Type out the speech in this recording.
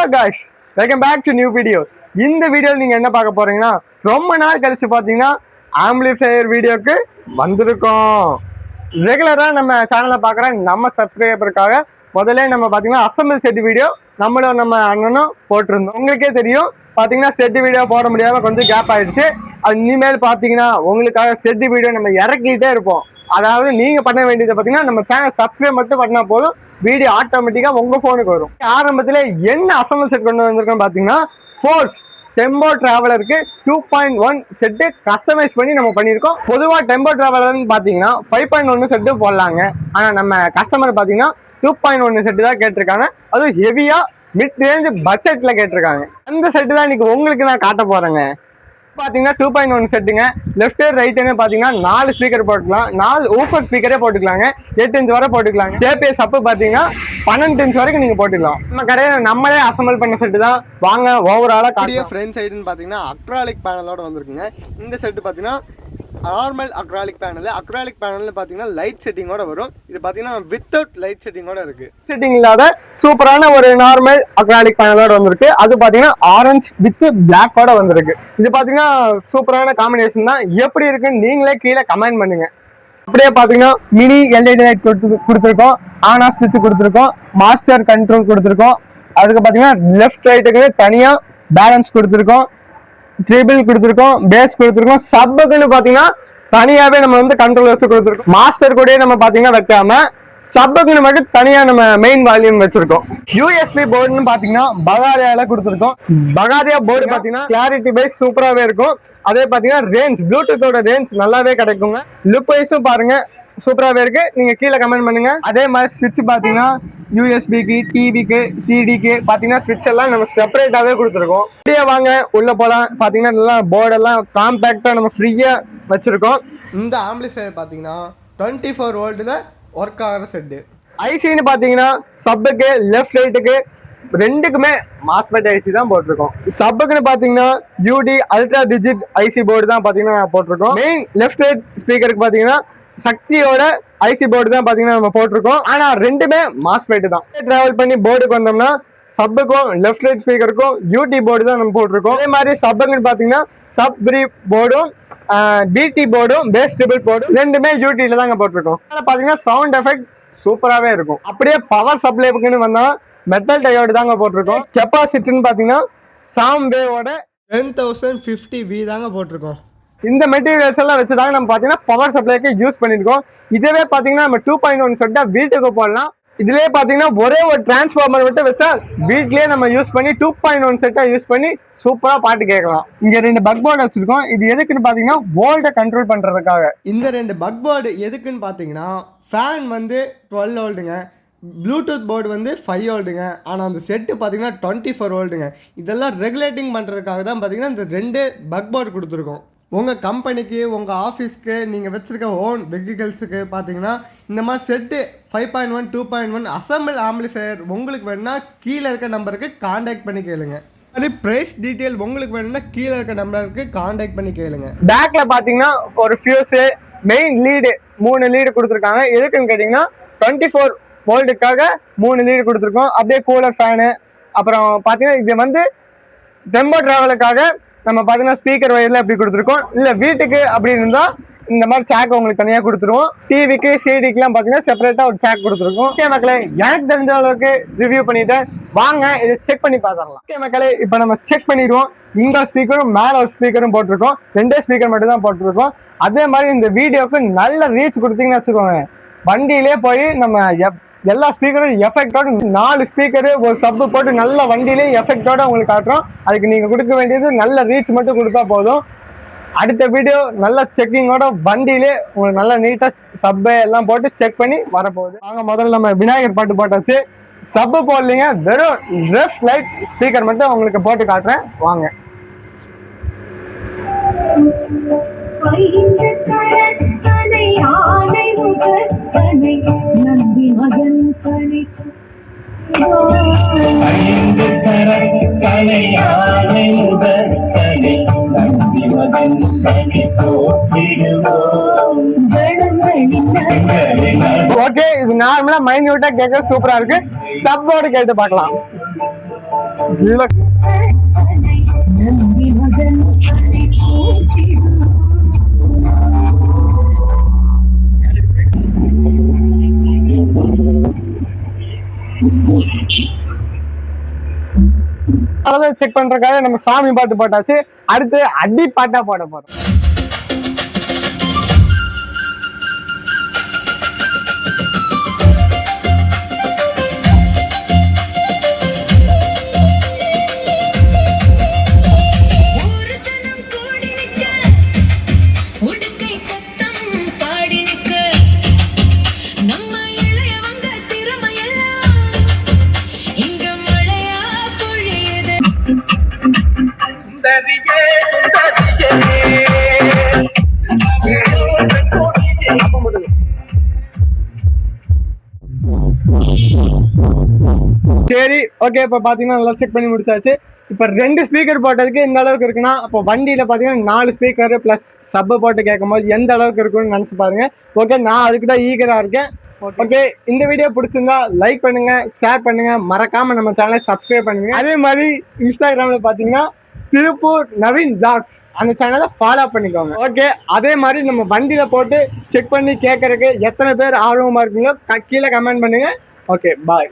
guys, welcome back to new video. இந்த வீடியோல நீங்க என்ன பார்க்க போறீங்கன்னா ரொம்ப நாள் கழிச்சு பாத்தீங்கன்னா ஆம்பிளிஃபையர் வீடியோக்கு வந்திருக்கோம். ரெகுலரா நம்ம சேனலை பார்க்குற நம்ம சப்ஸ்கிரைபருக்காக முதல்ல நம்ம பாத்தீங்கன்னா அசம்பிள் செட் வீடியோ நம்மளும் நம்ம அண்ணனும் போட்டிருந்தோம். உங்களுக்கே தெரியும் பாத்தீங்கன்னா செட் வீடியோ போட முடியாம கொஞ்சம் கேப் ஆயிடுச்சு. அது இனிமேல் பாத்தீங்கன்னா உங்களுக்காக செட் வீடியோ நம்ம இறக்கிட்டே இருப்போம். அதாவது நீங்க பண்ண வேண்டியதை பாத்தீங்கன்னா நம்ம சேனல் சப்ஸ்கிரைப் மட்டும் பண்ணா போதும், வீடியோ ஆட்டோமேட்டிக்கா உங்க போனுக்கு வரும். ஆரம்பத்துல என்ன அசம்பிள் செட் கொண்டு வந்திருக்கோம் பாத்தீங்கன்னா ஃபோர்ஸ் டெம்போ டிராவலருக்கு 2.1 செட்டு கஸ்டமைஸ் பண்ணி நம்ம பண்ணியிருக்கோம். பொதுவாக டெம்போ டிராவலர்னு பார்த்தீங்கன்னா 5.1 செட்டு போடலாங்க. ஆனால் நம்ம கஸ்டமர் பார்த்தீங்கன்னா 2.1 செட்டு தான் கேட்டிருக்காங்க. அதுவும் ஹெவியா மிட் ரேஞ்ச் பட்ஜெட்ல கேட்டிருக்காங்க. அந்த செட்டு தான் இன்னைக்கு உங்களுக்கு நான் காட்ட போறேங்க. பாத்தீங்கன்னா 2.1 செட்டுங்க. லெஃப்ட் ரைட் பாத்தீங்கன்னா 4 ஸ்பீக்கர் போட்டுக்கலாம், 4 ஊஃபர் ஸ்பீக்கரே போட்டுக்கலாங்க, 8 இன்ச் வரை போட்டுக்கலாங்க. ஜேபிஎஸ் அப்பு பாத்தீங்கன்னா 12 இன்ச் வரைக்கும் நீங்க போட்டுக்கலாம். நம்ம கடையில நம்மளே அசம்பிள் பண்ண செட்டு தான். வாங்க ஓவராலா காட்டிய ஃப்ரண்ட் சைடுன்னு பாத்தீங்கன்னா அக்ராலிக் பேனலோட வந்திருக்குங்க. இந்த செட்டு பாத்தீங்கன்னா நார்மல் அக்ராலிக் பேனல் பாத்தீங்கன்னா லைட் செட்டிங்கோட வரும். இது பாத்தீங்கன்னா வித்தவுட் லைட் செட்டிங்கோட இருக்கு. செட்டிங் இல்லாத சூப்பரான ஒரு நார்மல் அக்ராலிக் பேனலோட வந்திருக்கு. அது பாத்தீங்கன்னா ஆரஞ்சு வித் பிளாக்கோட வந்திருக்கு. இது பாத்தீங்கன்னா சூப்பரான காம்பினேஷன் தான். எப்படி இருக்குன்னு நீங்களே கீழே கமெண்ட் பண்ணுங்க. அப்படியே பாத்தீங்கன்னா மினி எல்இடி லைட் கொடுத்துருக்கோம், ஆன் ஆஃப் ஸ்விட்ச் கொடுத்துருக்கோம், மாஸ்டர் கண்ட்ரோல் கொடுத்துருக்கோம். அதுக்கு பாத்தீங்கன்னா லெஃப்ட் ரைட்டுக்கு தனியா பேலன்ஸ் கொடுத்துருக்கோம், ட்ரிபிள் கொடுத்துருக்கோம், பேஸ் கொடுத்துருக்கோம். சப்புக்குன்னு பாத்தீங்கன்னா தனியாவே நம்ம வந்து கண்ட்ரோல் வச்சு கொடுத்துருக்கோம். மாஸ்டர் கூட நம்ம பாத்தீங்கன்னா வைக்காம சப்புக்குன்னு மட்டும் தனியா நம்ம மெயின் வால்யூம் வச்சிருக்கோம். யூஎஸ்பி போர்டுன்னு பாத்தீங்கன்னா பகாரியால கொடுத்துருக்கோம். பகாரியா போர்டு பாத்தீங்கன்னா கிளாரிட்டி வைஸ் சூப்பராகவே இருக்கும். அதே பாத்தீங்கன்னா ரேஞ்ச் ப்ளூடூத்தோட ரேஞ்ச் நல்லாவே கிடைக்குங்க. லுக் வைஸும் பாருங்க சூப்பராகவே இருக்கு. நீங்க கீழே கமெண்ட் பண்ணுங்க. அதே மாதிரி ஸ்விட்ச் பாத்தீங்கன்னா யூஎஸ்பிக்கு, டிவிக்கு, சிடிக்கு பாத்தீங்கன்னா ஸ்விட்ச் எல்லாம் நம்ம செப்பரேட்டாவே கொடுத்துருக்கோம். அப்படியே வாங்க உள்ள போலாம். பாத்தீங்கன்னா நல்லா போர்டெல்லாம் காம்பேக்டா நம்ம ஃப்ரீயா வச்சிருக்கோம். இந்த ஆம்பிளிஃபையர் பாத்தீங்கன்னா 24 வோல்ட்ல ஒர்க் ஆகிற செட்டு. ஐசின்னு பாத்தீங்கன்னா சப்புக்கு லெஃப்ட் ரைட்டுக்கு ரெண்டுக்குமே மாஸ்பெட் ஐசி தான் போட்டிருக்கோம். சப்புக்குன்னு பாத்தீங்கன்னா யூடி அல்ட்ரா டிஜிட் ஐசி போர்டு தான் பாத்தீங்கன்னா போட்டிருக்கோம். மெயின் லெஃப்ட் ரைட் ஸ்பீக்கருக்கு பாத்தீங்கன்னா சக்தியோட ஐசி போர்டு தான் பாத்தீங்கன்னா நம்ம போட்டிருக்கோம். ஆனா ரெண்டுமே மாஸ்பெட் தான். டிராவல் பண்ணி போர்டுக்கு வந்தோம்னா சப்புக்கும் லெஃப்ட் ரைட் ஸ்பீக்கருக்கும் யூடி போர்டு தான் நம்ம போட்டிருக்கோம். அதே மாதிரி சப்புக்குன்னு பாத்தீங்கன்னா சப் பிரீப் போர்டும் பிடி போர்டும் பேஸ் ட்ரிபிள் போர்டும் ரெண்டுமே யூடில தாங்க போட்டிருக்கோம். பாத்தீங்கன்னா சவுண்ட் எஃபெக்ட் சூப்பராகவே இருக்கும். அப்படியே பவர் சப்ளைக்குன்னு வந்தா மெட்டல் டயோடு தாங்க போட்டிருக்கோம். கெப்பாசிட்டின்னு பாத்தீங்கன்னா சாம்வேவோட 10,050V தாங்க போட்டிருக்கோம். இந்த மெட்டீரியல்ஸ் எல்லாம் வச்சுதாங்க நம்ம பாத்தீங்கன்னா பவர் சப்ளைக்கு யூஸ் பண்ணிருக்கோம். இதுவே பாத்தீங்கன்னா நம்ம 2.1 செட்டா வீட்டுக்கு போடலாம். இதுலயே பாத்தீங்கன்னா ஒரே ஒரு டிரான்ஸ்ஃபார்மர் விட்டு வச்சா வீட்லயே நம்ம யூஸ் பண்ணி 2.1 செட்டா யூஸ் பண்ணி சூப்பரா பாட்டு கேட்கலாம். இங்க 2 பக் போர்டு வச்சிருக்கோம். இது எதுக்குன்னு பாத்தீங்கன்னா வோல்ட்டை கண்ட்ரோல் பண்றதுக்காக. இந்த 2 பக் போர்டு எதுக்குன்னு பாத்தீங்கன்னா ஃபேன் வந்து 12 வோல்ட்டுங்க, ப்ளூடூத் போர்டு வந்து 5 வோல்ட்டுங்க. ஆனால் அந்த செட்டு பார்த்தீங்கன்னா 24 வோல்ட்டுங்க. இதெல்லாம் ரெகுலேட்டிங் பண்ணுறதுக்காக தான் பார்த்தீங்கன்னா இந்த 2 பக் போர்டு கொடுத்துருக்கோம். உங்கள் கம்பெனிக்கு, உங்கள் ஆஃபீஸ்க்கு, நீங்கள் வச்சுருக்க ஓன் வெஹிக்கல்ஸுக்கு பார்த்தீங்கன்னா இந்த மாதிரி செட்டு 5.1 2.1 அசம்பிள் ஆம்பிளிஃபையர் உங்களுக்கு வேணும்னா கீழே இருக்க நம்பருக்கு காண்டாக்ட் பண்ணி கேளுங்க. அதே ப்ரைஸ் டீட்டெயில் உங்களுக்கு வேணும்னா கீழே இருக்க நம்பருக்கு காண்டாக்ட் பண்ணி கேளுங்க. பேக்கில் பார்த்தீங்கன்னா ஒரு ஃபியூஸு, மெயின் லீடு 3 லீடு கொடுத்துருக்காங்க. எதுக்குன்னு கேட்டிங்கன்னா 24 வோல்ட்டுக்காக 3 லீடு கொடுத்துருக்கோம். அப்படியே கூலர் ஃபேனு, அப்புறம் பார்த்தீங்கன்னா இது வந்து டெம்போ டிராவலுக்காக நம்ம பார்த்தீங்கன்னா ஸ்பீக்கர் வயரில் எப்படி கொடுத்துருக்கோம். இல்லை வீட்டுக்கு அப்படின்னு இருந்தால் இந்த மாதிரி சேக் உங்களுக்கு தனியாக கொடுத்துருவோம். டிவிக்கு சிடிக்கெலாம் பார்த்தீங்கன்னா செப்பரேட்டாக ஒரு சேக் கொடுத்துருக்கோம். ஓகே மக்களே, எனக்கு தெரிஞ்ச அளவுக்கு ரிவ்யூ பண்ணிட்டேன். வாங்க இதை செக் பண்ணி பார்த்துடலாம். ஓகே மக்களே, இப்போ நம்ம செக் பண்ணிடுவோம். இந்த ஸ்பீக்கரும் மேலே ஒரு ஸ்பீக்கரும் போட்டிருக்கோம். 2 ஸ்பீக்கர் மட்டும் தான் போட்டிருக்கோம். அதே மாதிரி இந்த வீடியோக்கு நல்ல ரீச் கொடுத்தீங்கன்னு வச்சுக்கோங்க, வண்டியிலே போய் நம்ம எல்லா ஸ்பீக்கரும் எஃபெக்டோட 4 ஸ்பீக்கரு ஒரு சப்பு போட்டு நல்ல வண்டியிலே எஃபெக்டோட உங்களுக்கு காட்டுறோம். அதுக்கு நீங்க கொடுக்க வேண்டியது நல்ல ரீச் மட்டும் கொடுத்தா போதும். அடுத்த வீடியோ நல்ல செக்கிங்கோட வண்டியிலே உங்களுக்கு நல்ல நீட்டா சப்பு எல்லாம் போட்டு செக் பண்ணி வரப்போகுது. வாங்க முதல்ல நம்ம விநாயகர் பாட்டு போட்டாச்சு. சப்பு போடலீங்க, வெறும் லெஃப்ட் லைட் ஸ்பீக்கர் மட்டும் உங்களுக்கு போட்டு காட்டுறேன். வாங்க. ஓகே, இது நார்மலா நல்லா மைன்யூட்டா கேட்க சூப்பரா இருக்கு. சப்போர்ட் கேட்டு பார்க்கலாம். அதான் செக் பண்றதுக்காக நம்ம சாமி பாட்டு போட்டாச்சு. அடுத்து அடி பாட்டா போட போறோம். சரி, ஓகே. இப்போ பாத்தீங்கன்னா நல்லா செக் பண்ணி முடிச்சாச்சு. இப்போ 2 ஸ்பீக்கர் போட்டதுக்கு இந்த அளவுக்கு இருக்குன்னா, அப்போ வண்டியில பாத்தீங்கன்னா 4 ஸ்பீக்கர் பிளஸ் சப்பு போட்டு கேட்கும் போது எந்த அளவுக்கு இருக்குன்னு நினைச்சு பாருங்க. ஓகே, நான் அதுக்கு தான் ஈகரா இருக்கேன். ஓகே, இந்த வீடியோ பிடிச்சிருந்தா லைக் பண்ணுங்க, ஷேர் பண்ணுங்க, மறக்காம நம்ம சேனலை சப்ஸ்கிரைப் பண்ணுங்க. அதே மாதிரி இன்ஸ்டாகிராம்ல பாத்தீங்கன்னா திருப்பூர் நவீன் பிளாக்ஸ் அந்த சேனலை ஃபாலோ பண்ணிக்கோங்க. ஓகே, அதே மாதிரி நம்ம வண்டியில போட்டு செக் பண்ணி கேட்கறதுக்கு எத்தனை பேர் ஆர்வமா இருக்கீங்களோ கீழே கமெண்ட் பண்ணுங்க. ஓகே, பாய்.